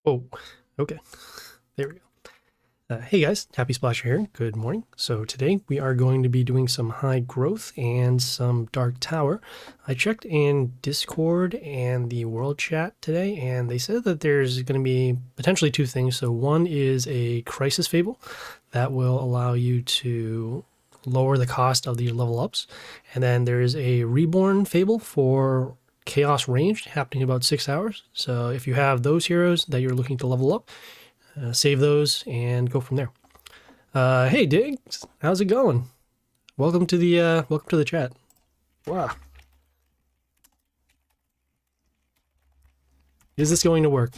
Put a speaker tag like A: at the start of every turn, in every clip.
A: Oh, okay. There we go. Hey guys, Happy Splasher here. Good morning. So today we are going to be doing some high growth and some dark tower. I checked in Discord and the world chat today, and they said that there's going to be potentially two things. So one is a crisis fable that will allow you to lower the cost of the level ups, and then there's a reborn fable for chaos ranged happening in about 6 hours. So if you have those heroes that you're looking to level up, save those and go from there. Hey Diggs, how's it going? Welcome to the chat. Wow, is this going to work?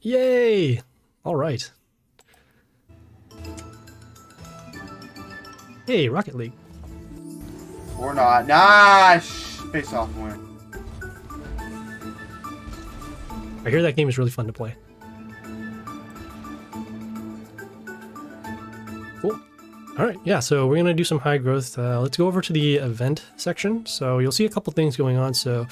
A: Yay! All right. Hey, Rocket League.
B: Or not. Nah, face off win.
A: I hear that game is really fun to play. Cool. All right, yeah, so we're going to do some high growth. Let's go over to the event section. So you'll see a couple things going on. So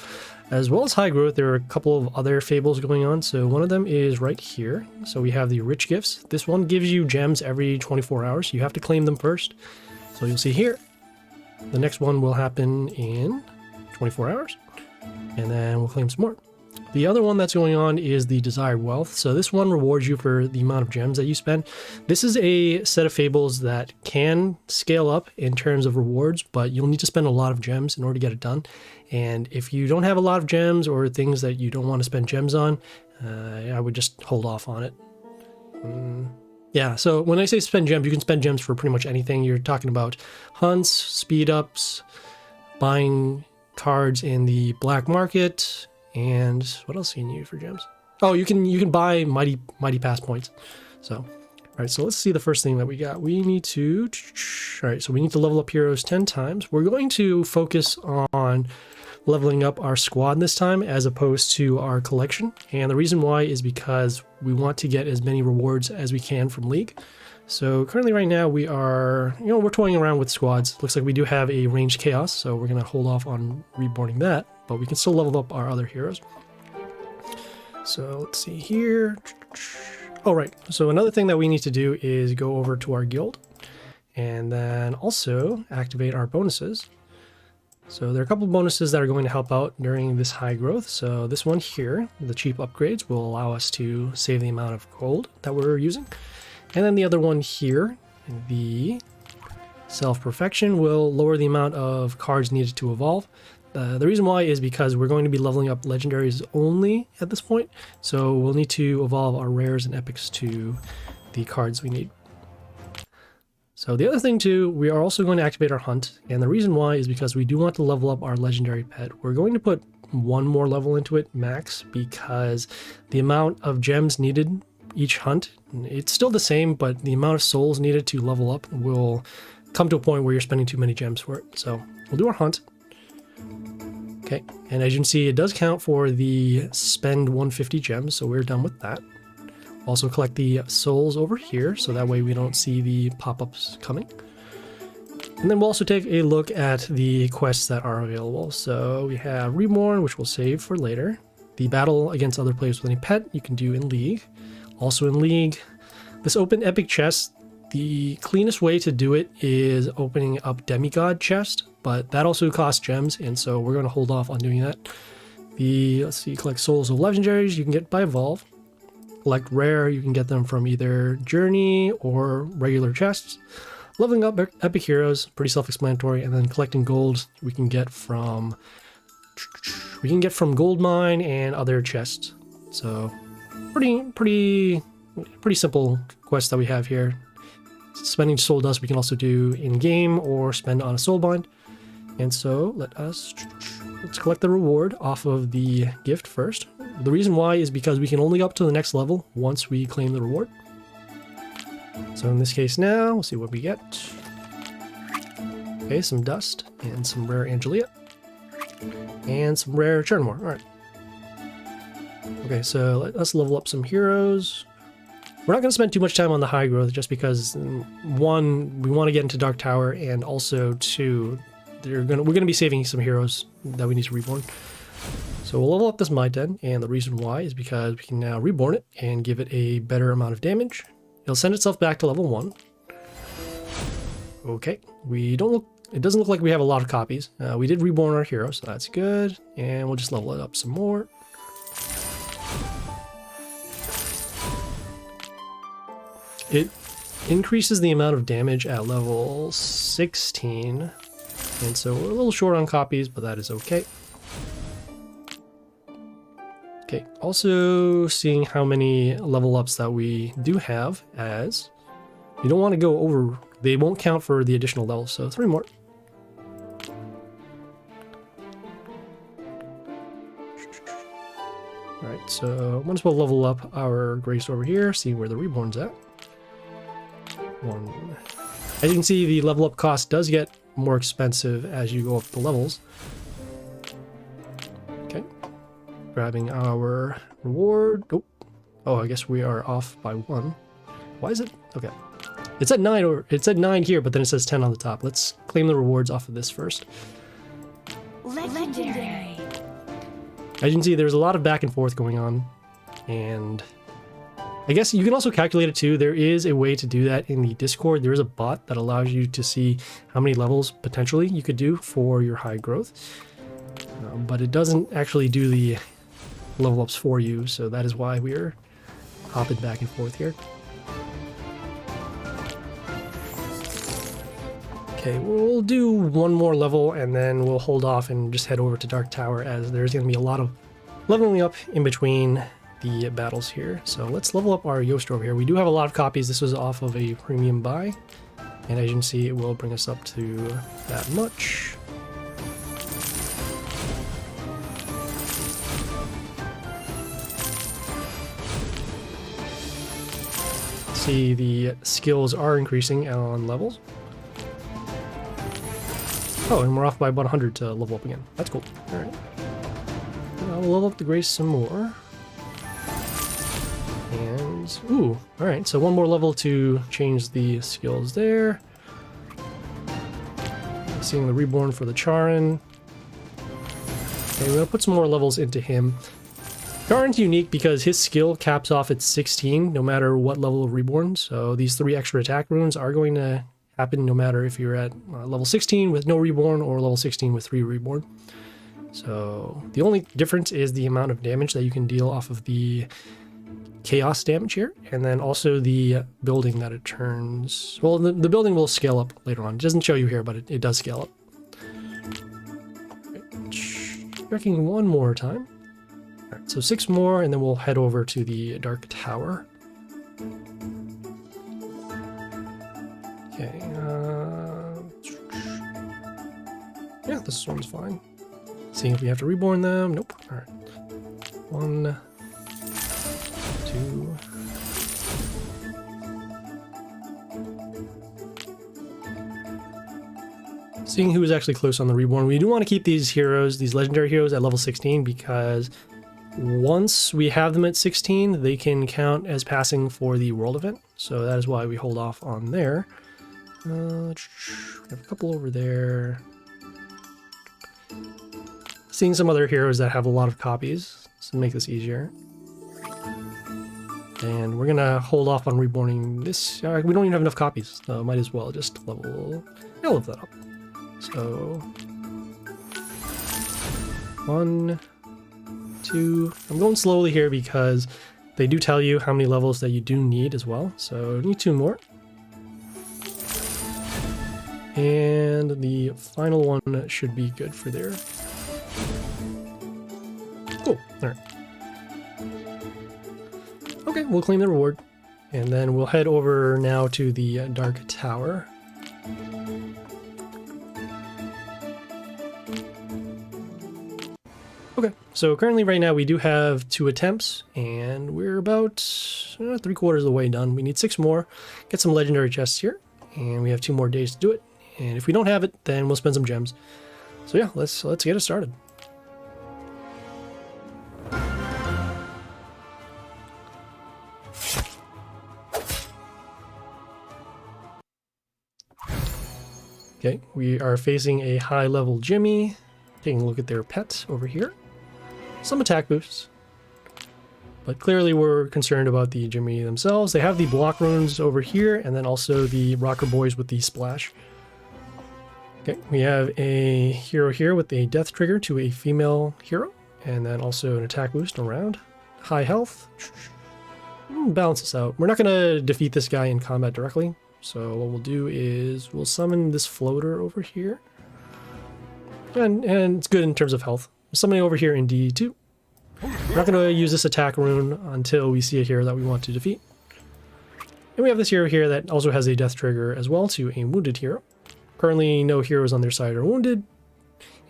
A: as well as high growth, there are a couple of other fables going on. So one of them is right here. So we have the rich gifts. This one gives you gems every 24 hours. You have to claim them first. So you'll see here, the next one will happen in 24 hours. And then we'll claim some more. The other one that's going on is the Desired Wealth. So this one rewards you for the amount of gems that you spend. This is a set of fables that can scale up in terms of rewards, but you'll need to spend a lot of gems in order to get it done. And if you don't have a lot of gems or things that you don't want to spend gems on, I would just hold off on it. Yeah, so when I say spend gems, you can spend gems for pretty much anything. You're talking about hunts, speed ups, buying cards in the black market, and what else can you use for gems? Oh, you can buy mighty pass points. So, all right, so let's see the first thing that we got. We need to, all right, so we need to level up heroes 10 times. We're going to focus on leveling up our squad this time as opposed to our collection. And the reason why is because we want to get as many rewards as we can from League. So currently right now we are, we're toying around with squads. Looks like we do have a ranged chaos, so we're going to hold off on reborning that, but we can still level up our other heroes. So let's see here. Oh, right. So another thing that we need to do is go over to our guild and then also activate our bonuses. So there are a couple of bonuses that are going to help out during this high growth. So this one here, the cheap upgrades, will allow us to save the amount of gold that we're using. And then the other one here, the self-perfection, will lower the amount of cards needed to evolve. The reason why is because we're going to be leveling up legendaries only at this point. So we'll need to evolve our rares and epics to the cards we need. So the other thing too, we are also going to activate our hunt. And the reason why is because we do want to level up our legendary pet. We're going to put one more level into it, max, because the amount of gems needed each hunt, it's still the same, but the amount of souls needed to level up will come to a point where you're spending too many gems for it. So we'll do our hunt. Okay, and as you can see, it does count for the spend 150 gems, so we're done with that. Also collect the souls over here, so that way we don't see the pop-ups coming. And then we'll also take a look at the quests that are available. So we have Reborn, which we'll save for later. The battle against other players with any pet you can do in League. Also in League, this open epic chest, the cleanest way to do it is opening up demigod chest, but that also costs gems, and so we're going to hold off on doing that. Let's see, collect souls of legendaries you can get by evolve. Collect rare, you can get them from either journey or regular chests. Leveling up epic heroes, pretty self-explanatory, and then collecting gold we can get from gold mine and other chests. So pretty simple quest that we have here. Spending soul dust we can also do in game or spend on a soul bind. And so let's collect the reward off of the gift first. The reason why is because we can only go up to the next level once we claim the reward. So in this case now, we'll see what we get. Okay, some dust and some rare Angelia and some rare Chernmore. All right. Okay, so let's level up some heroes. We're not going to spend too much time on the high growth just because, one, we want to get into Dark Tower, and also two, we're going to be saving some heroes that we need to reborn. So we'll level up this Maiden, and the reason why is because we can now reborn it and give it a better amount of damage. It'll send itself back to level 1. Okay, it doesn't look like we have a lot of copies. We did reborn our hero, so that's good. And we'll just level it up some more. It increases the amount of damage at level 16. And so we're a little short on copies, but that is okay. Okay, also seeing how many level ups that we do have, as you don't want to go over, they won't count for the additional levels, so 3 more. Alright, so might as well level up our Grace over here, see where the Reborn's at. 1. As you can see, the level up cost does get more expensive as you go up the levels. Okay. Grabbing our reward. Oh, I guess we are off by 1. Why is it? Okay. It said 9 or it said 9 here, but then it says 10 on the top. Let's claim the rewards off of this first.
C: Legendary.
A: As you can see, there's a lot of back and forth going on, and I guess you can also calculate it too. There is a way to do that in the Discord. There is a bot that allows you to see how many levels potentially you could do for your high growth, but it doesn't actually do the level ups for you, so that is why we're hopping back and forth here. Okay, we'll do 1 more level and then we'll hold off and just head over to Dark Tower, as there's going to be a lot of leveling up in between the battles here. So let's level up our Yoster over here. We do have a lot of copies. This was off of a premium buy, and as you can see, it will bring us up to that much. See, the skills are increasing on levels. Oh, and we're off by about 100 to level up again. That's cool. All right. I'll level up the Grace some more. And, ooh, all right. So 1 more level to change the skills there. Seeing the Reborn for the Charin. Okay, we're gonna put some more levels into him. Charin's unique because his skill caps off at 16, no matter what level of Reborn. So these 3 extra attack runes are going to happen no matter if you're at level 16 with no Reborn or level 16 with 3 Reborn. So the only difference is the amount of damage that you can deal off of the chaos damage here, and then also the building that it turns. Well, the building will scale up later on. It doesn't show you here, but it does scale up. Checking 1 more time. All right, so 6 more, and then we'll head over to the Dark Tower. Okay, yeah, this one's fine. Seeing if we have to reborn them. Nope. All right. 1, 2. Seeing who is actually close on the reborn. We do want to keep these heroes, these legendary heroes, at level 16, because once we have them at 16, they can count as passing for the world event. So that is why we hold off on there. We have a couple over there. Seeing some other heroes that have a lot of copies to make this easier. And we're gonna hold off on reborning this. We don't even have enough copies, so might as well just level that up. So 1, 2. I'm going slowly here because they do tell you how many levels that you do need as well. So need 2 more. And the final one should be good for there. Cool. All right. Okay, we'll claim the reward, and then we'll head over now to the Dark Tower. Okay, so currently right now we do have 2 attempts, and we're about 3/4 of the way done. We need 6 more, get some legendary chests here, and we have 2 more days to do it. And if we don't have it, then we'll spend some gems. So yeah, let's get it started. Okay, we are facing a high level Jimmy. Taking a look at their pet over here. some attack boosts. But clearly we're concerned about the Jimmy themselves. They have the block runes over here, and then also the rocker boys with the splash. Okay, we have a hero here with a death trigger to a female hero, and then also an attack boost around. High health. Balance this out. We're not going to defeat this guy in combat directly, so what we'll do is we'll summon this floater over here. And it's good in terms of health. Summoning over here in D2. We're not going to use this attack rune until we see a hero that we want to defeat. And we have this hero here that also has a death trigger as well to a wounded hero. Currently no heroes on their side are wounded.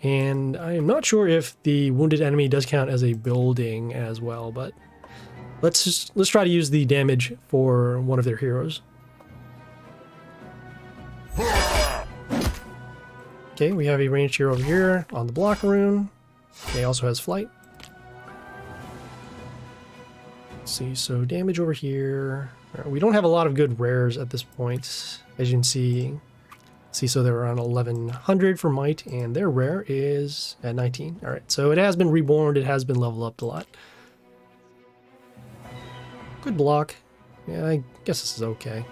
A: And I am not sure if the wounded enemy does count as a building as well, but let's try to use the damage for one of their heroes. Okay, we have a ranged hero over here on the block rune. He also has flight. Let's see, so damage over here. We don't have a lot of good rares at this point, as you can see. So they're around 1100 for might, and their rare is at 19. All right, so it has been reborn. It has been leveled up a lot. Good block. Yeah, I guess this is okay.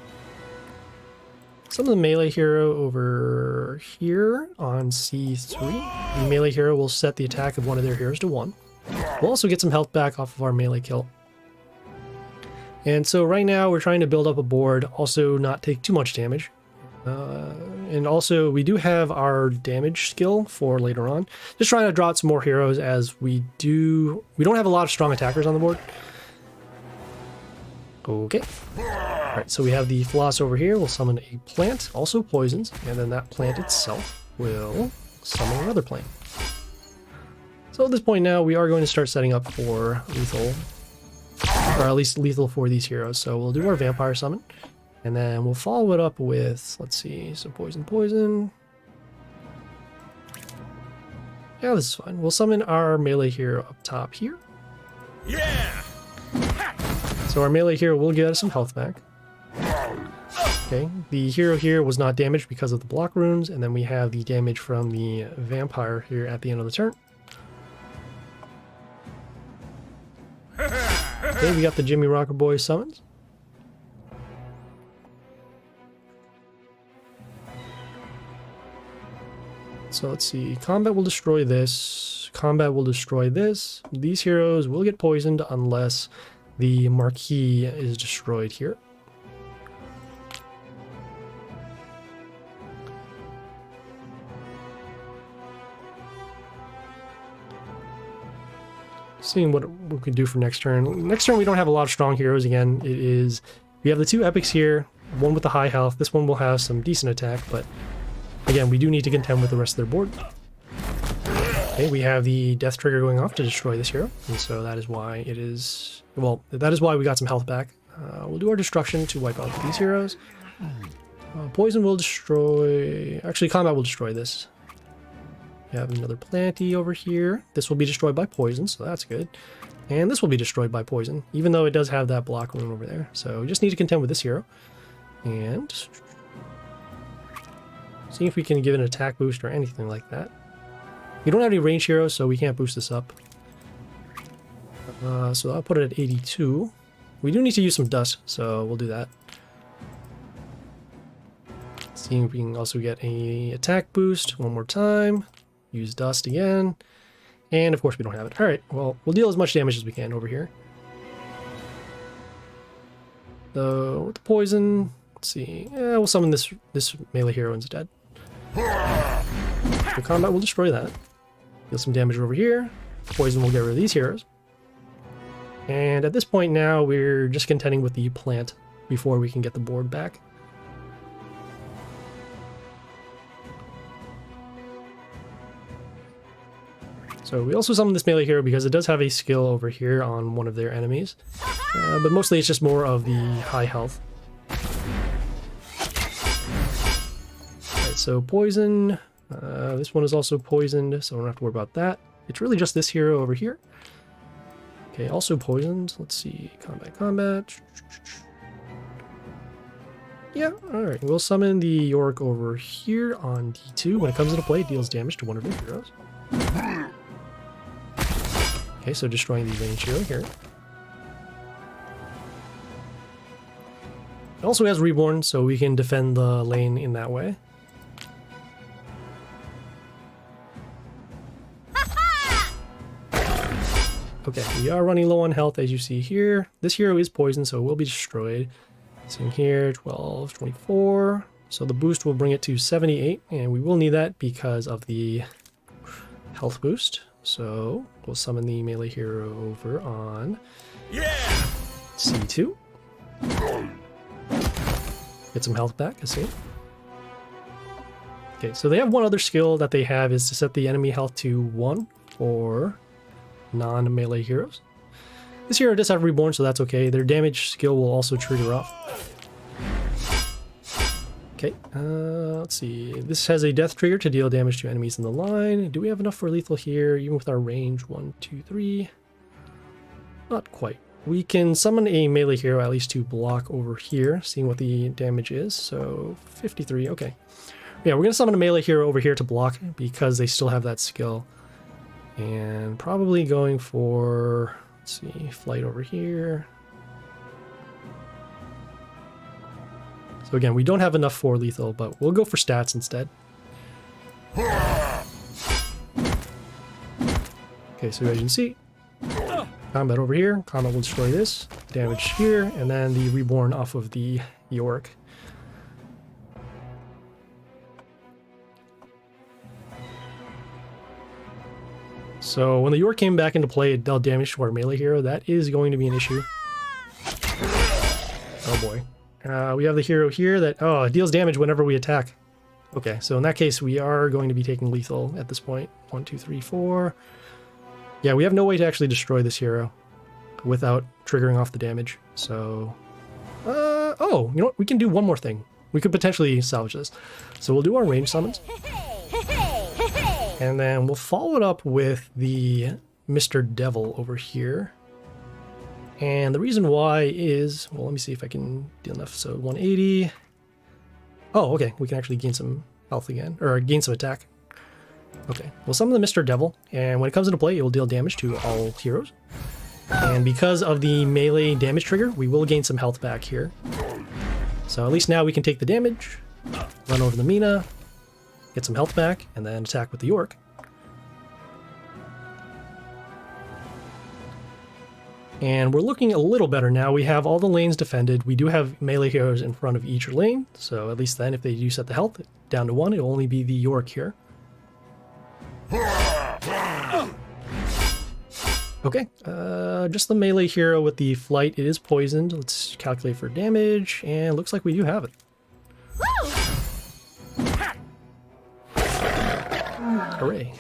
A: Some of the melee hero over here on C3. The melee hero will set the attack of one of their heroes to 1. We'll also get some health back off of our melee kill. And so right now we're trying to build up a board, also not take too much damage. And also we do have our damage skill for later on. Just trying to draw out some more heroes as we don't have a lot of strong attackers on the board. Okay. Alright, so we have the Floss over here. We'll summon a plant, also poisons, and then that plant itself will summon another plant. So at this point now, we are going to start setting up for lethal, or at least lethal for these heroes. So we'll do our vampire summon, and then we'll follow it up with, let's see, so poison. Yeah, this is fine. We'll summon our melee hero up top here. Yeah! So our melee hero will get us some health back. Okay, the hero here was not damaged because of the block runes, and then we have the damage from the vampire here at the end of the turn. Okay, we got the Jimmy Rocker Boy summons. So let's see, combat will destroy this, combat will destroy this. These heroes will get poisoned unless the marquee is destroyed here. Seeing what we can do for next turn. Next turn we don't have a lot of strong heroes again. We have the two epics here, one with the high health. This one will have some decent attack, but again, we do need to contend with the rest of their board. Okay, we have the death trigger going off to destroy this hero, and so that is why it is, well, that is why we got some health back. We'll do our destruction to wipe out these heroes. Poison will destroy, actually combat will destroy this. We have another planty over here. This will be destroyed by poison, so that's good. And this will be destroyed by poison, even though it does have that block rune over there. So we just need to contend with this hero. And see if we can give an attack boost or anything like that. We don't have any range heroes, so we can't boost this up. So I'll put it at 82. We do need to use some dust, so we'll do that. See if we can also get a attack boost one more time. Use dust again. And of course we don't have it. Alright, well, we'll deal as much damage as we can over here. So with the poison, let's see. Yeah, we'll summon this melee hero instead. The combat will destroy that. Deal some damage over here. Poison will get rid of these heroes. And at this point now, we're just contending with the plant before we can get the board back. So we also summon this melee hero because it does have a skill over here on one of their enemies. But mostly it's just more of the high health. Alright, so poison. This one is also poisoned, so we don't have to worry about that. It's really just this hero over here. Okay, also poisoned. Let's see. Combat. Yeah, alright. We'll summon the York over here on D2. When it comes into play, it deals damage to one of their heroes. Okay, so destroying the range hero here. It also has Reborn, so we can defend the lane in that way. Okay, we are running low on health, as you see here. This hero is poisoned, so it will be destroyed. Seeing here, 12, 24. So the boost will bring it to 78, and we will need that because of the health boost. So we'll summon the melee hero over on C2. Get some health back, I see. Okay, so they have one other skill that they have is to set the enemy health to 1 for non-melee heroes. This hero does have Reborn, so that's okay. Their damage skill will also trigger off. Okay, let's see. This has a death trigger to deal damage to enemies in the line. Do we have enough for lethal here, even with our range? 1, 2, 3. Not quite. We can summon a melee hero at least to block over here, seeing what the damage is. So 53, okay. Yeah, we're going to summon a melee hero over here to block because they still have that skill. And probably going for, let's see, flight over here. So again, we don't have enough for lethal, but we'll go for stats instead. Okay, so as you can see, combat over here. Combat will destroy this. Damage here, and then the Reborn off of the Yorick. So when the Yorick came back into play, it dealt damage to our melee hero. That is going to be an issue. Oh boy. We have the hero here that, it deals damage whenever we attack. Okay, so in that case, we are going to be taking lethal at this point. 1, 2, 3, 4. Yeah, we have no way to actually destroy this hero without triggering off the damage. So, you know what? We can do one more thing. We could potentially salvage this. So we'll do our range summons. And then we'll follow it up with the Mr. Devil over here. And the reason why is, well, let me see if I can deal enough. So 180. Oh, okay. We can actually gain some health again, or gain some attack. Okay, we'll summon the Mr. Devil, and when it comes into play, it will deal damage to all heroes. And because of the melee damage trigger, we will gain some health back here. So at least now we can take the damage, run over the Mina, get some health back, and then attack with the Yorick. And we're looking a little better now. We have all the lanes defended. We do have melee heroes in front of each lane, so at least then if they do set the health down to 1, it'll only be the Yorick here. Okay, just the melee hero with the flight. It is poisoned. Let's calculate for damage, and looks like we do have it. Hooray.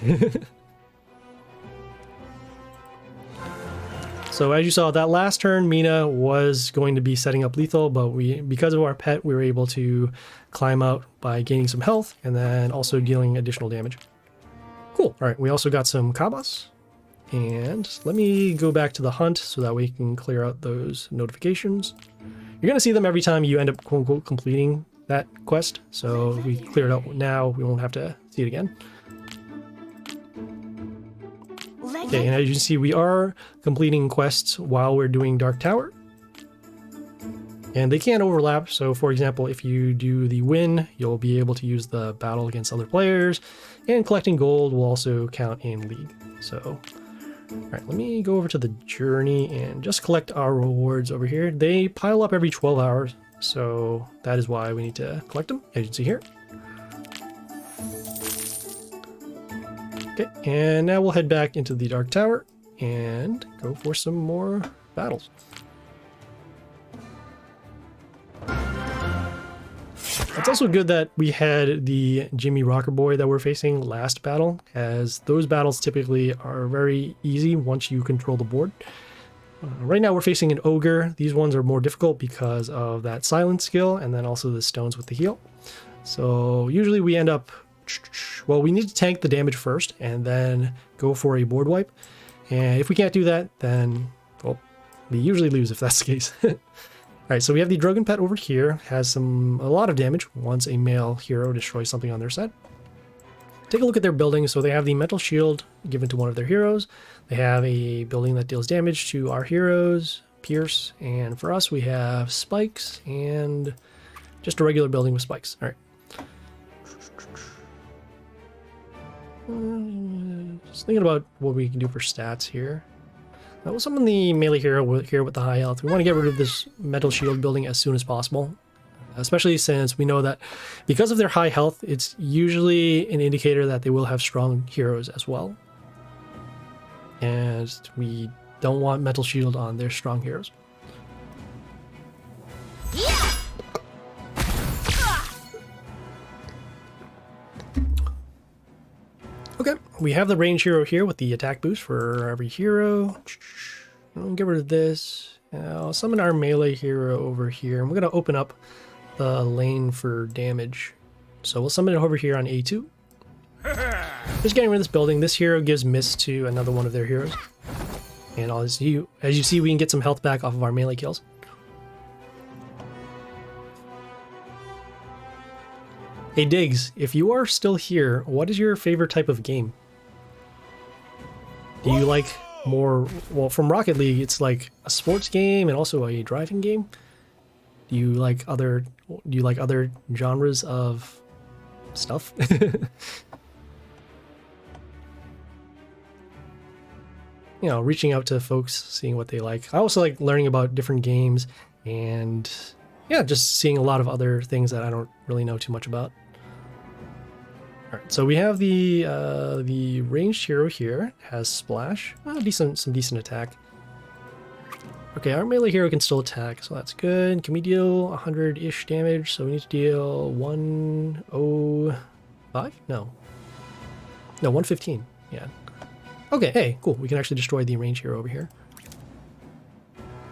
A: So as you saw, that last turn, Mina was going to be setting up lethal, but because of our pet, we were able to climb out by gaining some health and then also dealing additional damage. Cool. All right, we also got some Kabas. And let me go back to the hunt so that we can clear out those notifications. You're going to see them every time you end up quote-unquote completing that quest. So if we clear it out now, we won't have to see it again. Okay, and as you can see, we are completing quests while we're doing Dark Tower. And they can't overlap, so for example, if you do the win, you'll be able to use the battle against other players, and collecting gold will also count in League. So, alright, let me go over to the journey and just collect our rewards over here. They pile up every 12 hours, so that is why we need to collect them, as you can see here. Okay, and now we'll head back into the Dark Tower and go for some more battles. It's also good that we had the Jimmy Rocker Boy that we're facing last battle, as those battles typically are very easy once you control the board. Right now we're facing an Ogre. These ones are more difficult because of that silence skill and then also the stones with the heal. So usually we end up, well, we need to tank the damage first and then go for a board wipe. And if we can't do that, then, well, we usually lose if that's the case. Alright, so we have the Drogon pet over here, has a lot of damage once a male hero destroys something on their side. take a look at their building. So they have the mental shield given to one of their heroes. They have a building that deals damage to our heroes, Pierce, and for us we have spikes and just a regular building with spikes. All right. Just thinking about what we can do for stats here. We'll summon the melee hero here with the high health. We want to get rid of this mental shield building as soon as possible, especially since we know that because of their high health, it's usually an indicator that they will have strong heroes as well. And we don't want mental shield on their strong heroes. Okay, we have the range hero here with the attack boost for every hero. I'll get rid of this. I'll summon our melee hero over here, and we're going to open up the lane for damage. So we'll summon it over here on A2. Just getting rid of this building. This hero gives miss to another one of their heroes. And as you see, we can get some health back off of our melee kills. Hey Diggs, if you are still here, what is your favorite type of game? Do you like more, well, from Rocket League, it's like a sports game and also a driving game? Do you like other genres of stuff? You know, reaching out to folks, seeing what they like. I also like learning about different games and yeah, just seeing a lot of other things that I don't really know too much about. All right, so we have the ranged hero here, has splash, some decent attack. Okay, our melee hero can still attack, so that's good. Can we deal 100-ish damage? So we need to deal 105? No, 115. Yeah. Okay, hey, cool. We can actually destroy the range hero over here.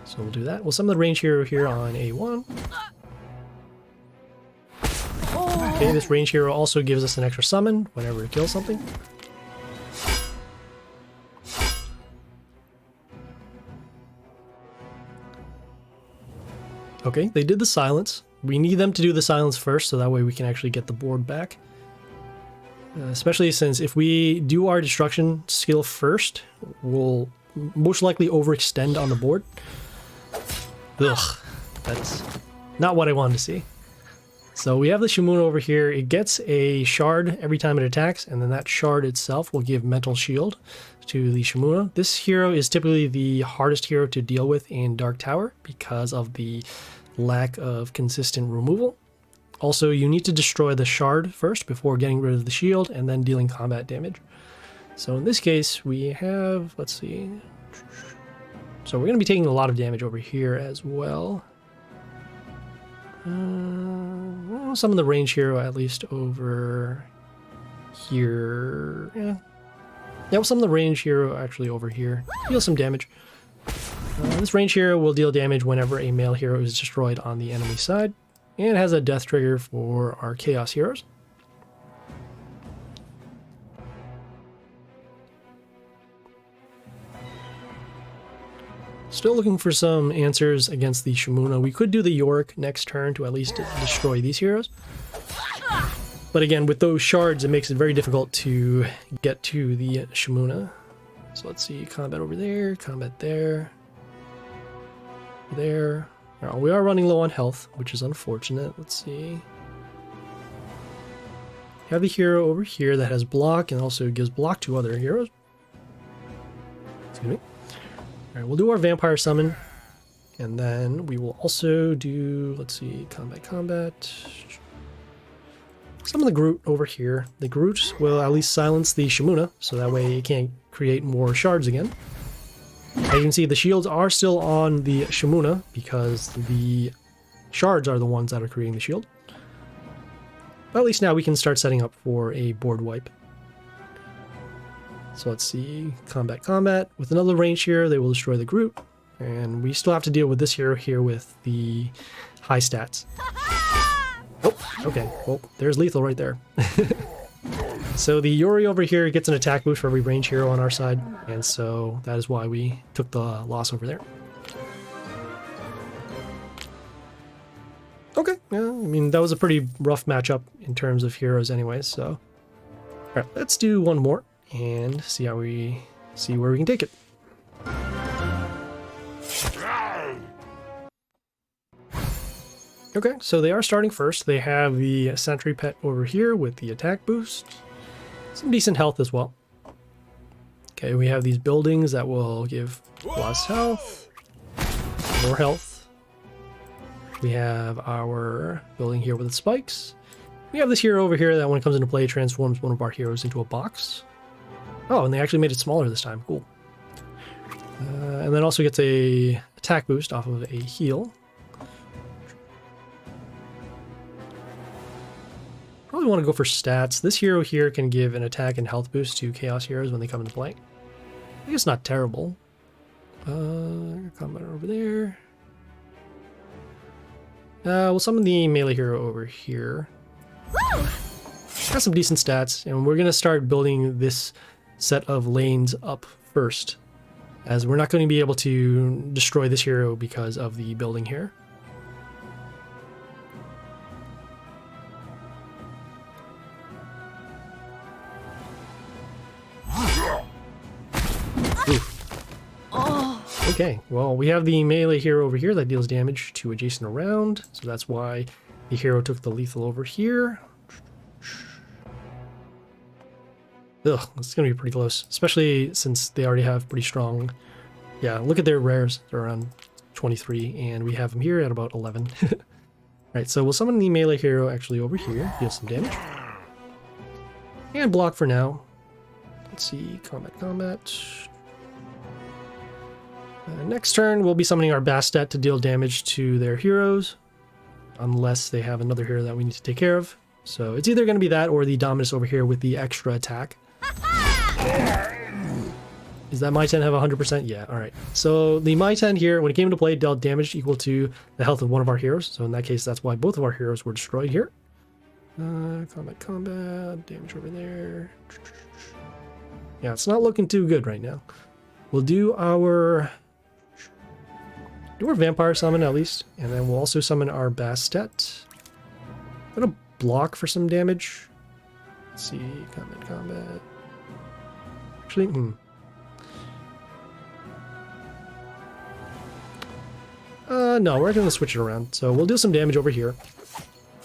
A: So we'll do that. We'll summon the range hero here on A1. Okay, this range hero also gives us an extra summon whenever it kills something. Okay, they did the silence. We need them to do the silence first, so that way we can actually get the board back. Especially since if we do our destruction skill first, we'll most likely overextend on the board. Ugh, that's not what I wanted to see. So we have the Shimuna over here. It gets a shard every time it attacks, and then that shard itself will give mental shield to the Shimuna. This hero is typically the hardest hero to deal with in Dark Tower because of the lack of consistent removal. Also, you need to destroy the shard first before getting rid of the shield and then dealing combat damage. So in this case, we have, let's see. So we're going to be taking a lot of damage over here as well. Some of the range hero at least over here. Yeah, well, some of the range hero actually over here. Deal some damage. This range hero will deal damage whenever a male hero is destroyed on the enemy side. And has a death trigger for our Chaos heroes. Still looking for some answers against the Shimuna. We could do the Yorick next turn to at least destroy these heroes. But again, with those shards, it makes it very difficult to get to the Shimuna. So let's see, combat over there, combat there, there. Now, we are running low on health, which is unfortunate. Let's see. We have the hero over here that has block and also gives block to other heroes. Excuse me. Alright, we'll do our vampire summon. And then we will also do, let's see, combat. Summon the Groot over here. The Groot will at least silence the Shimuna, so that way it can't create more shards again. As you can see, the shields are still on the Shimuna because the shards are the ones that are creating the shield. But at least now we can start setting up for a board wipe. So let's see, combat. With another range here, they will destroy the Groot. And we still have to deal with this hero here with the high stats. Oh, okay, well, there's lethal right there. So the Yori over here gets an attack boost for every range hero on our side, and so that is why we took the loss over there. Okay, yeah, I mean, that was a pretty rough matchup in terms of heroes anyway, so All right, let's do one more and see where we can take it. Okay, so they are starting first. They have the sentry pet over here with the attack boost. Some decent health as well. Okay, we have these buildings that will give plus health, more health. We have our building here with the spikes. We have this hero over here that when it comes into play transforms one of our heroes into a box. Oh, and they actually made it smaller this time. Cool. And then also gets a attack boost off of a heal. Probably want to go for stats. This hero here can give an attack and health boost to chaos heroes when they come into play. I think it's not terrible. Combat over there. We'll summon the melee hero over here. Got some decent stats, and we're going to start building this set of lanes up first, as we're not going to be able to destroy this hero because of the building here. Okay, well, we have the melee hero over here that deals damage to adjacent around, so that's why the hero took the lethal over here. Ugh, it's going to be pretty close, especially since they already have pretty strong... Yeah, look at their rares. They're around 23, and we have them here at about 11. Right, so we'll summon the melee hero actually over here, deal some damage. And block for now. Let's see, combat. Next turn, we'll be summoning our Bastet to deal damage to their heroes, unless they have another hero that we need to take care of. So it's either going to be that or the Dominus over here with the extra attack. Is that my 10 have 100%? Yeah, alright. So the my 10 here, when it came into play, dealt damage equal to the health of one of our heroes. So in that case, that's why both of our heroes were destroyed here. Combat, damage over there. Yeah, it's not looking too good right now. We'll do our vampire summon at least, and then we'll also summon our Bastet. I'm gonna block for some damage. Let's see, combat. Actually, no, we're gonna switch it around. So we'll do some damage over here.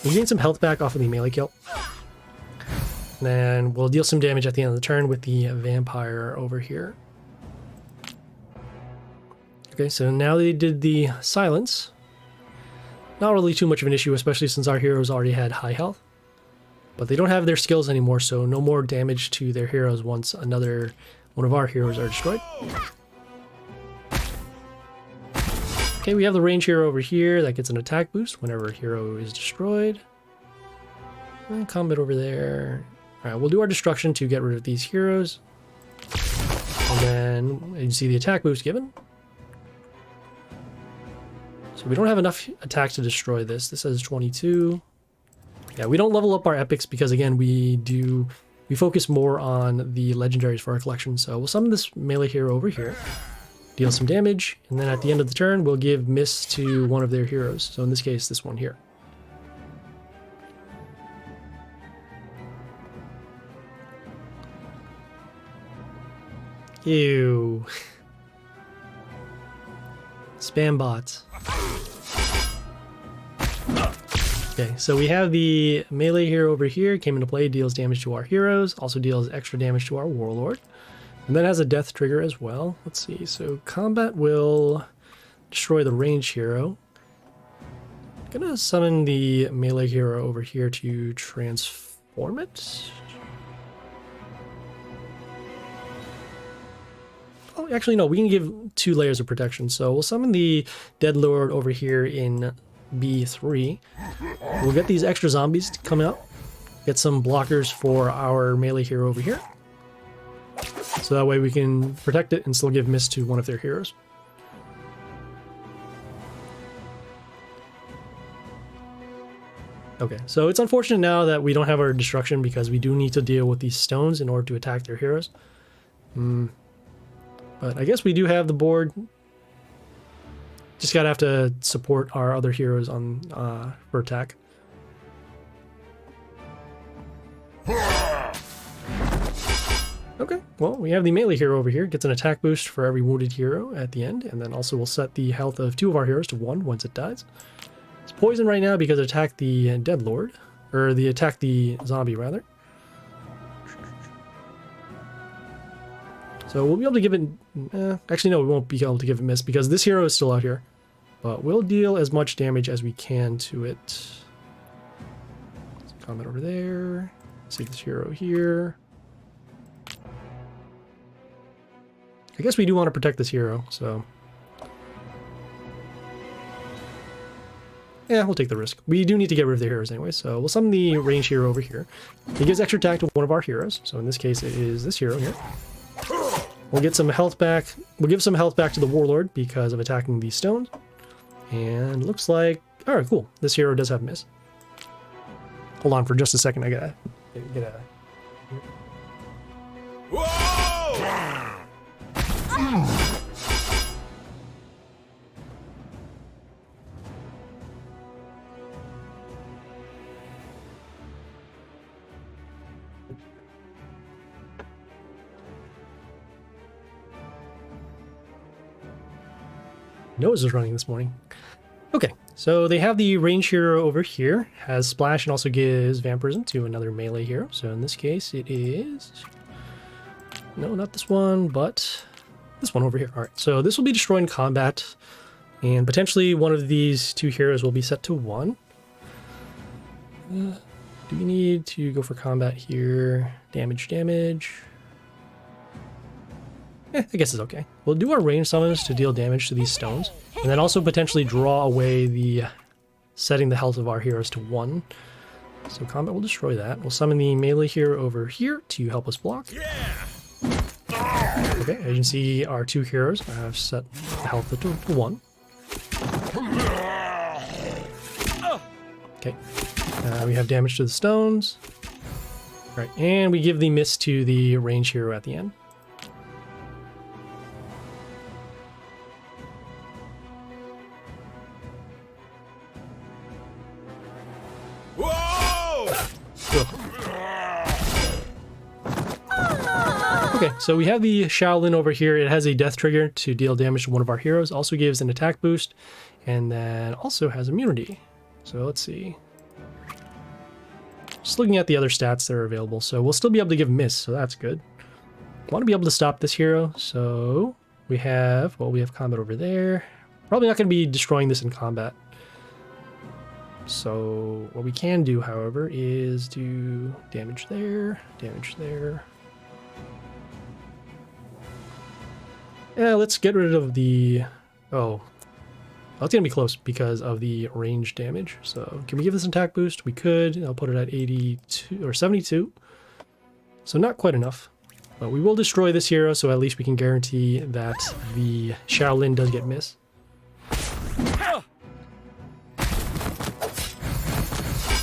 A: We'll gain some health back off of the melee kill. And then we'll deal some damage at the end of the turn with the vampire over here. Okay, so now they did the silence. Not really too much of an issue, especially since our heroes already had high health. But they don't have their skills anymore, so no more damage to their heroes once one of our heroes are destroyed. Okay, we have the range hero over here that gets an attack boost whenever a hero is destroyed. And combat over there. Alright, we'll do our destruction to get rid of these heroes. And then you see the attack boost given. So we don't have enough attack to destroy this. This says 22. Yeah, we don't level up our epics because, again, we focus more on the legendaries for our collection. So we'll summon this melee hero over here, deal some damage, and then at the end of the turn, we'll give miss to one of their heroes. So in this case, this one here. Ew. Spam bots. Okay, so we have the melee hero over here, came into play, deals damage to our heroes, also deals extra damage to our warlord, and then has a death trigger as well. Let's see, so combat will destroy the range hero. I'm gonna summon the melee hero over here to transform it. Oh, actually, no, we can give 2 layers of protection. So we'll summon the Dead Lord over here in B3. We'll get these extra zombies to come out. Get some blockers for our melee hero over here. So that way we can protect it and still give miss to one of their heroes. Okay, so it's unfortunate now that we don't have our destruction because we do need to deal with these stones in order to attack their heroes. But I guess we do have the board. Just gotta have to support our other heroes on for attack. Okay, well, we have the melee hero over here. Gets an attack boost for every wounded hero at the end, and then also we'll set the health of 2 of our heroes to 1 once it dies. It's poisoned right now because it attacked the dead lord, or the attacked the zombie rather. So we'll be able to give it... actually, no, we won't be able to give it miss because this hero is still out here. But we'll deal as much damage as we can to it. Combat over there. Save this hero here. I guess we do want to protect this hero, so... yeah, we'll take the risk. We do need to get rid of the heroes anyway, so we'll summon the ranged hero over here. He gives extra attack to one of our heroes, so in this case it is this hero here. We'll get some health back. We'll give some health back to the warlord because of attacking these stones. And looks like... alright, cool. This hero does have miss. Hold on for just a second, I gotta get a...
C: Whoa!
A: Nose is running this morning. Okay, so they have the range hero over here, has splash and also gives vampirism to another melee hero. So in this case, it is... no, not this one, but this one over here. All right, so this will be destroyed in combat, and potentially one of these 2 heroes will be set to 1. Do we need to go for combat here? Damage. I guess it's okay. We'll do our range summons to deal damage to these stones, and then also potentially draw away the setting the health of our heroes to 1. So combat will destroy that. We'll summon the melee hero over here to help us block. Okay, as you can see, our 2 heroes have set the health to 1. Okay, we have damage to the stones. All right, and we give the miss to the range hero at the end. Okay, so we have the Shaolin over here. It has a death trigger to deal damage to one of our heroes. Also gives an attack boost, and then also has immunity. So let's see. Just looking at the other stats that are available. So we'll still be able to give miss, so that's good. Want to be able to stop this hero, so we have, well, we have combat over there. Probably not going to be destroying this in combat. So what we can do, however, is do damage there, damage there. Yeah, let's get rid of the... oh, that's going to be close because of the range damage. So can we give this an attack boost? We could. I'll put it at 82 or 72. So not quite enough. But we will destroy this hero, so at least we can guarantee that the Shaolin does get miss.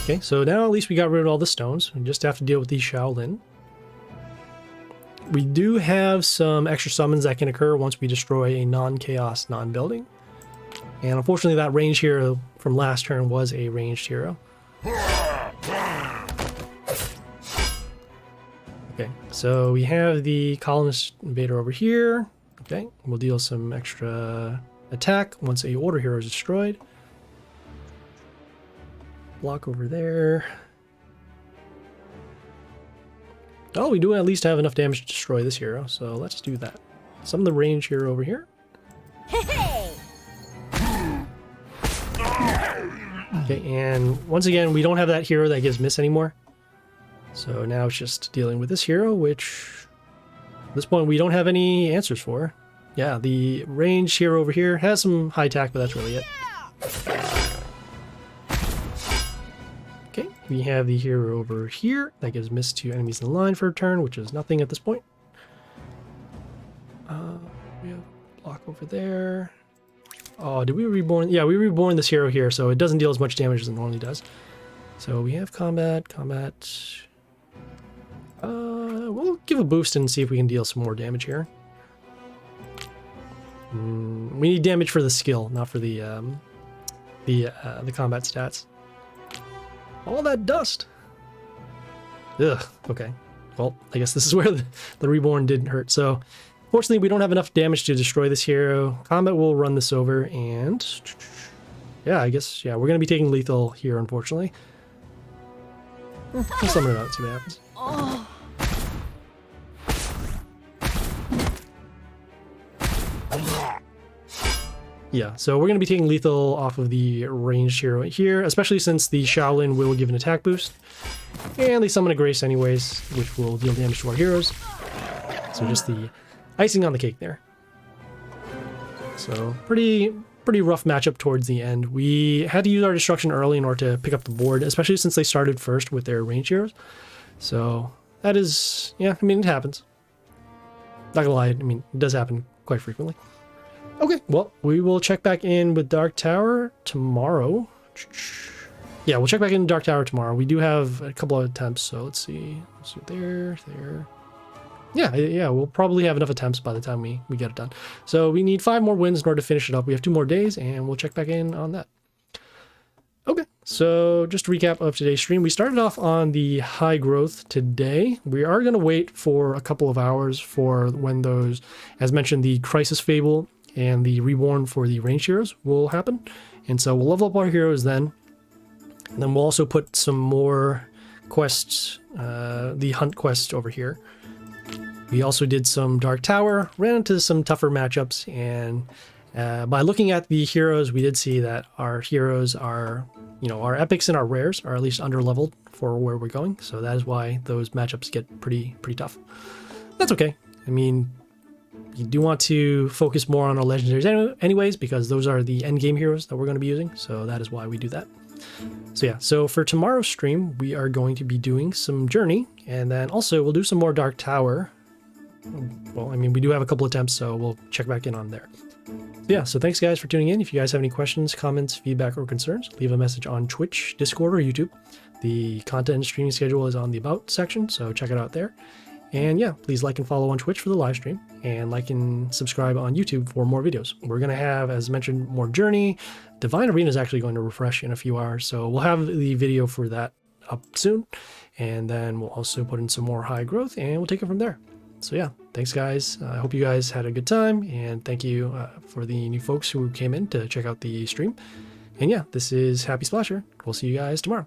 A: Okay, so now at least we got rid of all the stones. We just have to deal with these Shaolin. We do have some extra summons that can occur once we destroy a non-chaos, non-building. And unfortunately that ranged hero from last turn was a ranged hero. Okay, so we have the colonist invader over here. Okay, we'll deal some extra attack once a order hero is destroyed. Block over there. Oh, we do at least have enough damage to destroy this hero, so let's do that. Summon the range hero over here. Okay, and once again, we don't have that hero that gives miss anymore. So now it's just dealing with this hero, which at this point we don't have any answers for. Yeah, the range hero over here has some high attack, but that's really it. Okay, we have the hero over here that gives miss to enemies in the line for a turn, which is nothing at this point. We have block over there. Oh, did we reborn? Yeah, we reborn this hero here, so it doesn't deal as much damage as it normally does. So we have combat. We'll give a boost and see if we can deal some more damage here. We need damage for the skill, not for the combat stats. All that dust. Ugh. Okay. well, I guess this is where the Reborn didn't hurt. So fortunately, we don't have enough damage to destroy this hero. Combat will run this over, and yeah, I guess, yeah, we're going to be taking lethal here, unfortunately. I'll summon it out and see what happens. Yeah, so we're going to be taking lethal off of the ranged hero here, especially since the Shaolin will give an attack boost. And they summon a Grace anyways, which will deal damage to our heroes. So just the icing on the cake there. So pretty rough matchup towards the end. We had to use our destruction early in order to pick up the board, especially since they started first with their ranged heroes. So that is, yeah, I mean, it happens. Not gonna lie, I mean, it does happen quite frequently. Okay, well, we will check back in with Dark Tower tomorrow. Yeah, we'll check back in Dark Tower tomorrow. We do have a couple of attempts, so let's see. There. Yeah, we'll probably have enough attempts by the time we get it done. So we need 5 more wins in order to finish it up. We have 2 more days, and we'll check back in on that. Okay, so just a recap of today's stream. We started off on the high growth today. We are going to wait for a couple of hours for when those, as mentioned, the Crisis Fable and the Reborn for the ranged heroes will happen. And so we'll level up our heroes then. And then we'll also put some more quests, the hunt quest over here. We also did some Dark Tower, ran into some tougher matchups, and by looking at the heroes, we did see that our heroes are, our epics and our rares are at least under-leveled for where we're going. So that is why those matchups get pretty tough. That's okay. I mean, you do want to focus more on our legendaries anyways, because those are the end game heroes that we're going to be using. So that is why we do that. So yeah, so for tomorrow's stream, we are going to be doing some Journey, and then also we'll do some more Dark Tower. Well, I mean, we do have a couple attempts, so we'll check back in on there. Yeah, so thanks guys for tuning in. If you guys have any questions, comments, feedback, or concerns, leave a message on Twitch, Discord, or YouTube. The content and streaming schedule is on the About section, so check it out there. And yeah, please like and follow on Twitch for the live stream, and like and subscribe on YouTube for more videos. We're going to have, as mentioned, more Journey. Divine Arena is actually going to refresh in a few hours, so we'll have the video for that up soon. And then we'll also put in some more high growth, and we'll take it from there. So yeah, thanks guys. I hope you guys had a good time, and thank you for the new folks who came in to check out the stream. And yeah, this is Happy Splasher. We'll see you guys tomorrow.